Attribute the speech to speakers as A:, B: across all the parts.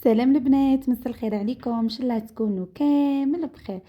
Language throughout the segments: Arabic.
A: سلام البنات، مساء الخير عليكم. ان شاء الله تكونوا كامل بخير.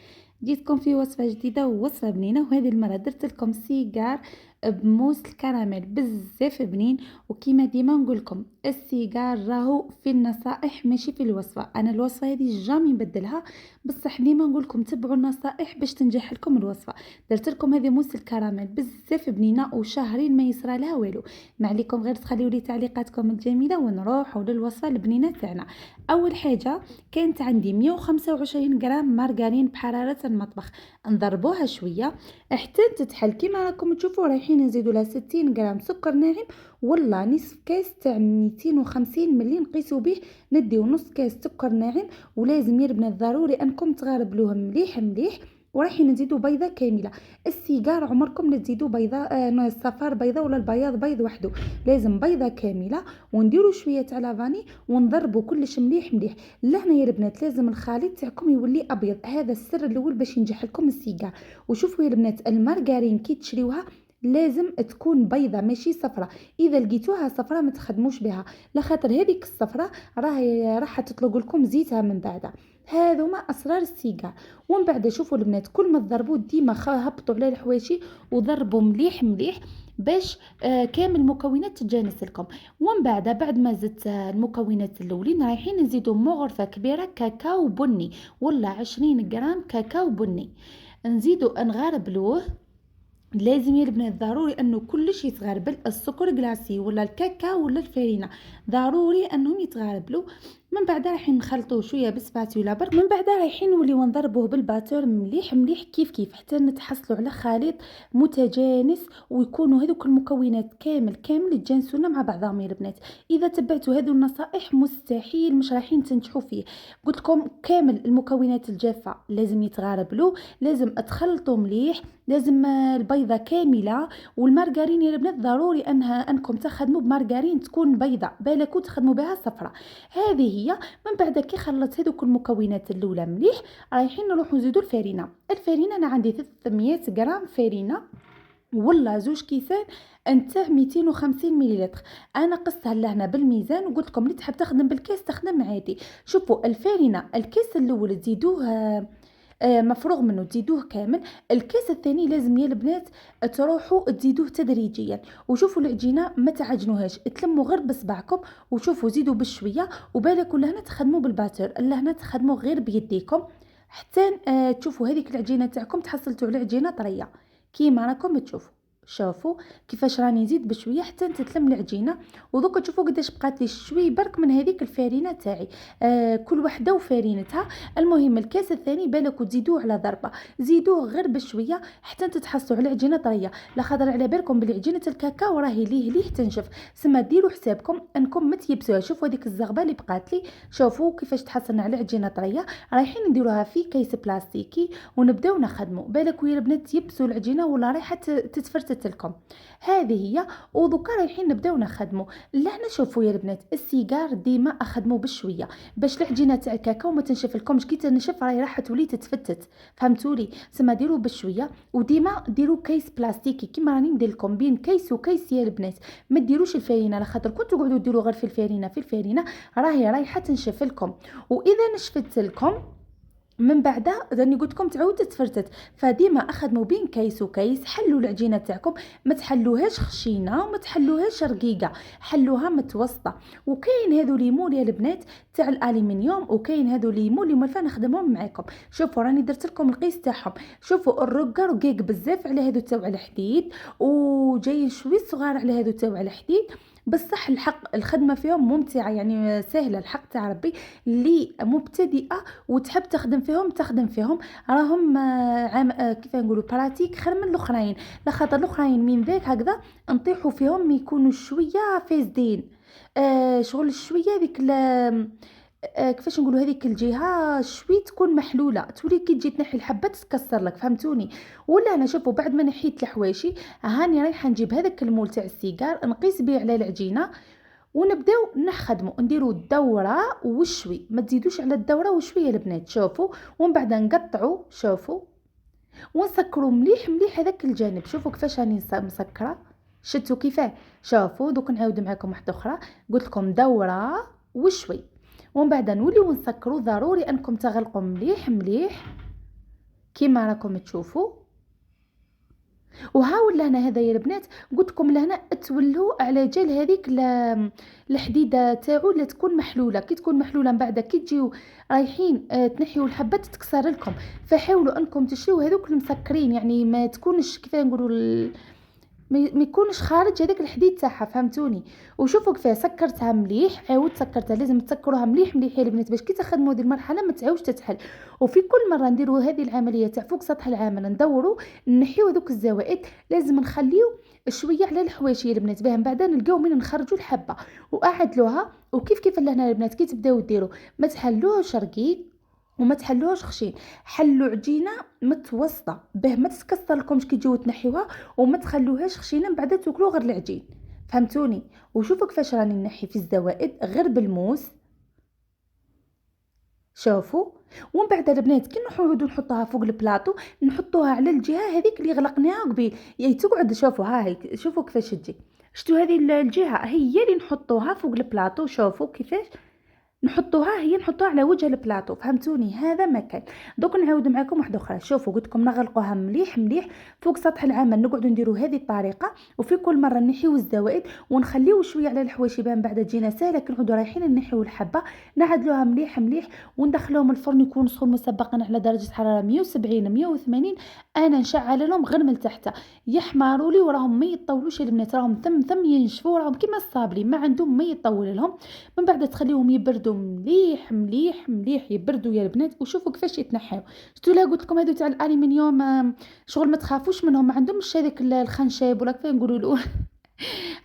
A: جيتكم في وصفه جديده ووصفه بنينه، وهذه المره درت لكم سيجار بموس الكراميل بزاف بنين. وكيما ديما نقول لكم السيجار راهو في النصائح ماشي في الوصفه. انا الوصفه هذه جامي نبدلها، بصح ديما نقول لكم تبعوا النصائح باش تنجح لكم الوصفه. درت لكم هذه موس الكراميل بزاف بنينه وشهرين ما يصرى لها والو. ما عليكم غير تخليوا لي تعليقاتكم الجميله ونروحوا للوصفه البنينه تاعنا. اول حاجه كانت عندي 125 غرام مارغرين بحراره المطبخ، نضربوها شويه حتى تتحل. كيما راكم تشوفوا رايحين نزيدوا لها 60 غرام سكر ناعم، ولا نصف كاس تاع 250 ملي نقيسوا به نديو نص كاس سكر ناعم. ولازم يا البنات ضروري انكم تغربلوهم مليح مليح. ورايحين نزيدوا بيضه كامله. السيجار عمركم لا تزيدوا بيضه الصفار بيضه ولا البياض بيض وحده، لازم بيضه كامله. ونديروا شويه تاع لافاني ونضربوا كلش مليح مليح. لهنا يا البنات لازم الخليط تاعكم يولي ابيض، هذا السر الاول باش ينجح لكم السيجار. وشوفوا يا البنات المارغرين كي تشريوها لازم تكون بيضه ماشي صفرة. اذا لقيتوها صفرة ما تخدموش بها، لخاطر هذيك الصفرة راح تطلق لكم زيتها من بعد. هذوما اسرار السيجار. ومن بعد شوفوا البنات كل ما تضربوا ديما هبطوا على الحواشي وضربوا مليح مليح باش كامل المكونات تتجانس لكم. ومن بعد ما زدت المكونات الاولين رايحين نزيدوا مغرفه كبيره كاكاو بني، ولا 20 غرام كاكاو بني. نزيدوا نغربلوه. لازم يا البنات ضروري انه كلش يتغربل، السكر كلاصي ولا الكاكاو ولا الفرينه ضروري انهم يتغربلوا. من بعد رايحين نخلطوه شويه بسباتولا برك. من بعد رايحين نوليو نضربوه بالباتور مليح مليح كيف كيف حتى نتحصلوا على خليط متجانس، ويكونوا هذوك المكونات كامل يتجانسونا مع بعضهم يا البنات. اذا تبعتوا هذو النصائح مستحيل مش رايحين تنجحوا فيه. قلت لكم كامل المكونات الجافه لازم يتغربلوا، لازم تخلطوا مليح، لازم البيضه كامله. والمارغرين يا البنات ضروري انكم تخدموا بمارغرين تكون بيضه، بالكوا تخدموا بها صفراء. هذه هي. من بعد كي خلطت هذوك المكونات الاولى مليح رايحين نروحوا نزيدوا الفرينه. انا عندي 300 غرام فرينه، ولا زوج كيسان نتاع 250 مليلتر. انا قصتها لهنا بالميزان، وقلت لكم اللي تحب تخدم بالكاس تخدم عادي. شوفوا الفرينه الكاس الاول تزيدوه مفروغ منه تزيدوه كامل. الكاس الثاني لازم يا البنات تروحوا تزيدوه تدريجيا. وشوفوا العجينه ما تعجنوهاش، تلموا غير بصبعكم. وشوفوا زيدوا بشويه، وبالك لهنا تخدموا بالباتر، لهنا تخدموا غير بيديكم حتى تشوفوا هذيك العجينه تاعكم تحصلتوا على عجينه طريه كيما راكم تشوفوا. شوفوا كيفاش راني نزيد بشويه حتى تتلم العجينه. ودوك تشوفوا قداش بقات لي شوي برك من هذيك الفرينه تاعي. كل وحده وفرينتها. المهم الكاس الثاني بالك تزيدوه على ضربه، زيدوه غير بشويه حتى تتحصلوا على عجينه طريه. لا خاطر على بالكم بلي عجينه الكاكاو راهي ليه تنشف، سما ديروا حسابكم انكم ما تيبسوها. شوفوا هذيك الزغبه اللي بقات لي، شوفوا كيفاش تحصلنا على عجينه طريه. رايحين نديروها في كيس بلاستيكي ونبداو نخدموا. بالك ويا البنات يبسوا العجينه ولا رايحه تتفرتت لكم. هذه هي. ودوكا رايحين نبداو نخدموا. لهنا شوفوا يا البنات السيجار ديما اخدموا بشويه باش العجينه تاع الكاكاو ما تنشف لكمش. كي تنشف راهي راح تولي تتفتت، فهمتولي؟ سما ديروا بشويه. وديما ديروا كيس بلاستيكي كيما راني ندير لكم بين كيس وكيس يا البنات. ما ديروش الفرينه، على خاطر كنتوا تقعدوا ديروا غير في الفرينه راهي رايحه تنشف لكم. واذا نشفت لكم من بعد راني قلت لكم تعاود تتفرتت. فديما اخدموا بين كيس وكيس. حلوا العجينه تاعكم، ما تحلوهاش خشينه وما تحلوهاش رقيقه، حلوها متوسطه. وكاين هذو ليمون يا البنات تاع الالومنيوم، وكاين هذو ليمون اللي مالفا نخدمهم معاكم. شوفوا راني درت لكم القيس تاعهم. شوفوا الرقه رقيق بزاف على هذو تاع الحديد، وجايين شوي صغار على هذو تاع الحديد. بصح الحق الخدمه فيهم ممتعه، يعني سهله الحق تاع ربي. اللي مبتدئه وتحب تخدم فيهم راهم كيف نقولوا براتيك خير من الاخرين. لخاطر الاخرين من ذاك هكذا نطيحوا فيهم يكونوا شويه فاسدين. شغل شويه ذيك كيفاش نقولوا هذيك الجهه شوي تكون محلوله، تولي كي تجي تنحي الحبه تتكسر لك، فهمتوني؟ ولا انا شوفوا بعد ما نحيت الحواشي هاني رايحه نجيب هذاك المول تاع السيجار نقيس بيه على العجينه ونبداو نخدموا. نديروا الدوره وشوي، ما تزيدوش على الدوره وشويه البنات. شوفوا ومن بعد نقطعوا. شوفوا ونسكروا مليح مليح هذاك الجانب. شوفوا كيفاش راني مسكره، شتوا كيفاه؟ شوفوا دوك نعاود معكم واحده اخرى. قلت لكم دوره وشوي. ومن بعد نوليو نسكروا. ضروري انكم تغلقوا مليح مليح كيما راكم تشوفوا. وها ولا هنا هذا يا البنات قلت لكم لهنا تولوا على جال هذيك الحديده تاعو لا تكون محلوله. كي تكون محلوله من بعد كي تجيو رايحين تنحيوا الحبه تتكسر لكم. فحاولوا انكم تشريوا هذوك المسكرين، يعني ما تكونش كيف نقولوا ما يكونش خارج هذاك الحديد تاعها، فهمتوني. وشوفوا كيف سكرتها مليح. عاود سكرتها، لازم تسكروها مليح مليح يا البنات باش كي تخدموا هذه المرحله ما تعاوش تتحل. وفي كل مره نديروا هذه العمليه تاع فوق سطح العامل ندوروا نحيو هذوك الزوائد. لازم نخليو شويه على الحواشي يا البنات باه من بعد نلقاو من نخرجوا الحبه واعدلوها. وكيف كيف لهنا البنات كي تبداو ديروا ما تحلوهش رقيق وما تحلوهاش خشين، حلوا عجينه متوسطه باه ما تتكسر لكمش كي تجيو تنحيوها، وما تخلوهاش خشينه من بعد تاكلوا غير العجين، فهمتوني. وشوفوا كيفاش راني نحي في الزوائد غير بالموس، شوفوا. ومن بعد البنات كي نعودوا نحطوها فوق البلاطو نحطوها على الجهه هذيك اللي غلقناها قبيل، يعني تقعد. شوفوا ها هي، شوفوا كيفاش تجي. شتو هذه الجهه هي اللي نحطوها فوق البلاطو. شوفوا كيفاش نحطوها، هي نحطوها على وجه البلاطو، فهمتوني. هذا مكان. دوك نعاود معكم واحده اخرى. شوفوا قلت لكم نغلقوها مليح مليح فوق سطح العمل. نقعدوا نديروا هذه الطريقه، وفي كل مره نحيو الزوائد ونخليو شويه على الحواشي بان بعد تجينا ساهله. كي نعودوا رايحين نحيو الحبه نعدلوها مليح مليح وندخلوهم الفرن يكون سخون مسبقا على درجه حراره 170 180. انا نشعل لهم غير من تحت يحمروا لي وراهم ما يطولوش البنات، راهم ثم ينشفوا، راهم كيما الصابلي ما عندهم ما يطول لهم. من بعد تخليهم يبردوا مليح مليح مليح، يبردوا يا البنات. وشوفوا كيفاش يتنحيو. شفتوا لا قلت لكم هذو تاع الالومنيوم شغل ما تخافوش منهم، ما عندهمش هذاك الخنشاب ولا كيف نقولوا له.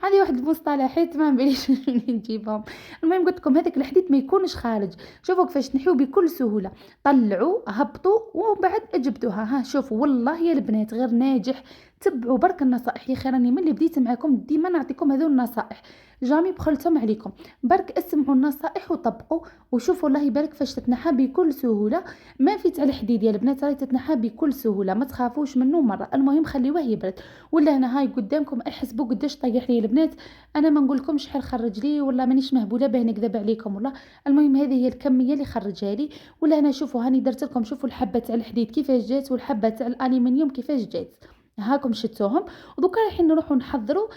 A: هذه واحد المصطلحات ما نبيش نجيبهم. المهم قلت لكم هذاك الحديد ما يكونش خارج. شوفوا كيفاش نحيو بكل سهوله. طلعوا هبطوا ومن بعد جبدوها. ها شوفوا والله يا البنات غير ناجح. تبعوا برك النصائح يا خير. راني ملي بديت معكم ديما نعطيكم هذو النصائح، جامي بخلتهم عليكم. برك اسمعوا النصائح وطبقوا وشوفوا الله يبارك فاش تتنحى بكل سهوله. ما فيت على الحديد يا البنات، راهي تتنحى بكل سهوله، ما تخافوش منه مره. المهم خليوه يبرد. ولا انا هاي قدامكم احسبوا قداش طيح لي البنات. انا ما نقول لكمش شحال خرج لي ولا مانيش مهبوله باه نكذب عليكم والله. المهم هذه هي الكميه اللي خرجها لي. ولا انا شوفوا هاني درت لكم، شوفوا الحبه تاع الحديد كيفاش جات والحبه تاع الالومنيوم كيفاش جات. هاكم شتوهم. ودوكا رايحين نروحوا نحضروا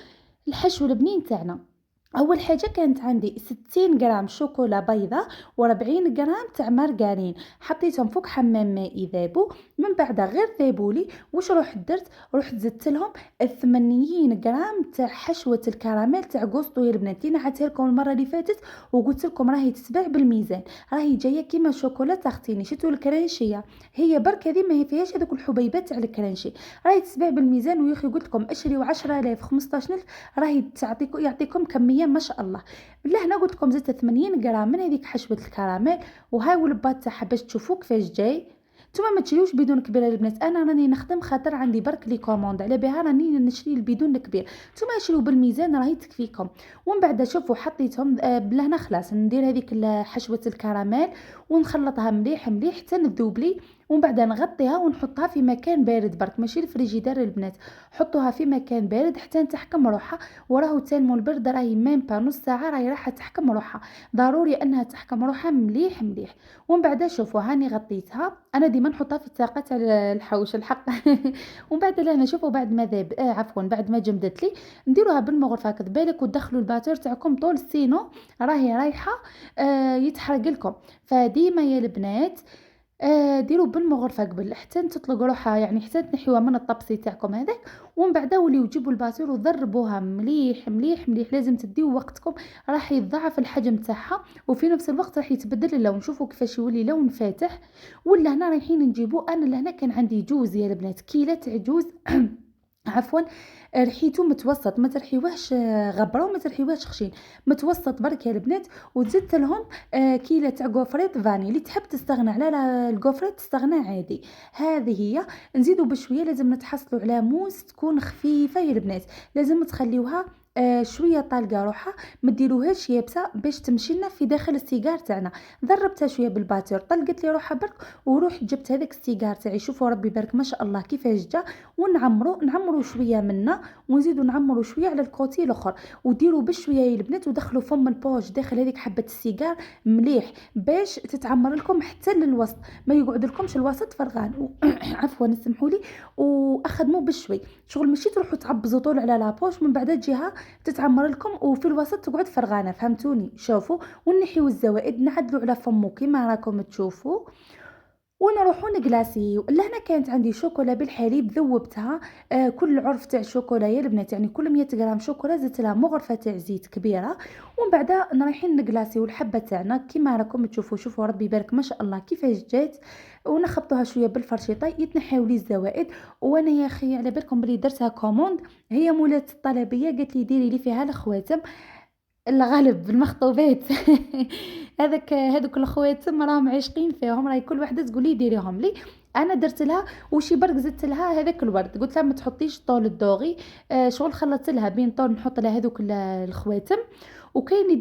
A: الحشو البنين تاعنا. اول حاجه كانت عندي 60 غرام شوكولا بيضاء و40 غرام تاع مارغرين. حطيتهم فوق حمام ماء يذابوا. من بعد غير ذابولي واش رحت درت، رحت زدت لهم 80 غرام تاع حشوه الكراميل تاع غوستو يا البنات. اللي نعتها لكم المره اللي فاتت وقلت لكم راهي تتباع بالميزان، راهي جايه كيما شوكولا تاختيني. شتو الكرانشيه هي برك هذه ما هي فيهاش هذوك الحبيبات تاع الكرانشي، راهي تتباع بالميزان. ويا اخي قلت لكم اشريوا 10000 15000 راهي يعطيكم كميه ما شاء الله. بالله هنا قلت لكم زدت 80 غرام من هذيك حشوه الكراميل. وهاي والباط تاعها باش تشوفوا كيفاش جاي. نتوما ما تشريوش بدون كبيره البنات. انا راني نخدم خاطر عندي برك لي كوموند على بها راني نشري البدون الكبير. نتوما شريو بالميزان راهي تكفيكم. ومن بعد شوفوا حطيتهم بالله هنا خلاص ندير هذيك حشوه الكراميل ونخلطها مليح مليح حتى نذوب لي. ومن بعد نغطيها ونحطها في مكان بارد برك، ماشي الفريجيدير البنات، حطوها في مكان بارد حتى تحكم روحها. وراه تالمو البرد راهي ميم با نص ساعه راهي راح تحكم روحها، ضروري انها تحكم روحها مليح مليح. ومن بعد شوفوا هاني غطيتها. انا ديما نحطها في الطاقه تاع الحوش الحق. ومن بعد لهنا شوفوا بعد ما ذاب عفوا بعد ما جمدت لي نديروها بالمغرفه هكا بالك وتدخلوا الباتور تاعكم طول سينو راهي رايحه يتحرق لكم. فديما يا البنات ديروا بالمغرفه قبل حتى تطلق روحها، يعني حتى تنحيوها من الطبسي تاعكم هذاك. ومن بعد وليو جيبوا الباتور وضربوها مليح مليح مليح. لازم تديو وقتكم، راح يضاعف الحجم تاعها وفي نفس الوقت راح يتبدل اللون. شوفوا كيفاش يولي لون فاتح. ولا هنا رايحين نجيبوا، انا لهنا كان عندي جوز يا البنات، كيله تاع جوز عفوا ريحيته متوسط، ما ترحيوهش غبره وما ترحيوهش خشين، متوسط برك يا البنات. وزدت لهم كيله تاع غوفريت فاني. اللي تحب تستغنى على الغوفريت تستغنى عادي. هذه هي. نزيدوا بشويه، لازم نتحصلوا على موس تكون خفيفه يا البنات، لازم تخليوها شويه طالقه روحها، ما ديروهاش يابسه باش تمشي لنا في داخل السيجار تاعنا. ضربتها شويه بالباتور طلقت لي روحها برك، ورحت جبت هذاك السيجار تاعي، شوفوا ربي يبارك ما شاء الله كيفاش جا. نعمرو شويه منا، ونزيدو نعمرو شويه على الكوتي الاخر، وديروا بشويه يا البنات، ودخلوا فم البوش داخل هذيك حبه السيجار مليح باش تتعمر لكم حتى للوسط، ما يقعد لكمش الوسط فرغان عفوا اسمحوا لي. واخدموه بشوي، شغل ماشي تروحوا تعبزوا طول على لابوش من بعد جهه تتعمر لكم وفي الوسط تقعد فرغانه، فهمتوني؟ شوفوا، ونحيو الزوائد نعدلوا على فمو كيما راكم تشوفوا، ونروحوا نكلاسيو. لهنا كانت عندي شوكولا بالحليب ذوبتها، كل عرف تاع شوكولا يا البنات، يعني كل 100 غرام شوكولا زدت لها مغرفه تاع زيت كبيره، ومن بعد رايحين نكلاسيو الحبه تاعنا كيما راكم تشوفوا. شوفوا ربي يبارك ما شاء الله كيفاش جات، ونخبطوها شويه بالفرشيطه يتنحاو لي الزوائد. وانا يا اخي على بالكم بلي درتها كوموند، هي مولات الطلبيه قالت لي ديري لي فيها الخواتم الغالب المخطوبات هذوك الخواتم راهم عاشقين فيهم، راهي كل وحده تقول لي ديريهم لي. انا درت لها وشي برك زدت لها هذاك الورد، قلت لها ما تحطيش طول الدوغي، شغل خلطت لها بين طول نحط لها هذوك الخواتم، وكاين اللي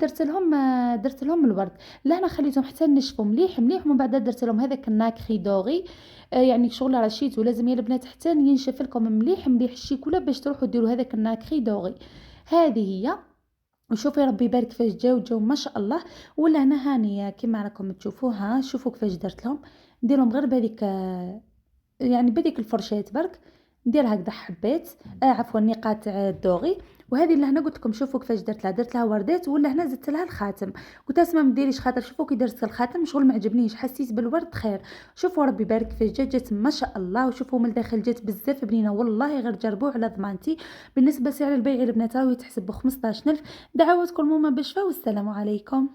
A: درت لهم الورد. لا انا خليتهم حتى نشفوا مليح مليح، ومن بعد درت لهم هذاك الناكخي دوغي، يعني شغل رشيت، ولازم يا البنات حتى ينشف لكم مليح مليح الشيكولا باش تروحوا ديروا هذاك الناكخي دوغي. هذه هي. وشوفي ربي يبارك كيفاش جاو ما شاء الله. ولا انا هانيه كيما راكم تشوفوها، شوفوا كيفاش درت لهم. نديرهم غير بهذيك يعني بهذيك الفرشات برك، ندير هكذا حبات، عفوا نقاط تاع الدوغي. وهذه اللي هنا قلت لكم شوفوا كيفاش درت لها وردات، ولا هنا زدت لها الخاتم. قلت اسمع ما ديريش خاطر شوفوا كي درت الخاتم شغل ما عجبنيش، حسيت بالورد خير. شوفوا ربي يبارك كيفاش جات ما شاء الله. وشوفوا من الداخل جات بزاف بنينه والله، غير جربوه على ضمانتي. بالنسبه سعر البيع البنات راهو يتحسب ب 15000. دعواتكم ماما بالشفاء والسلام عليكم.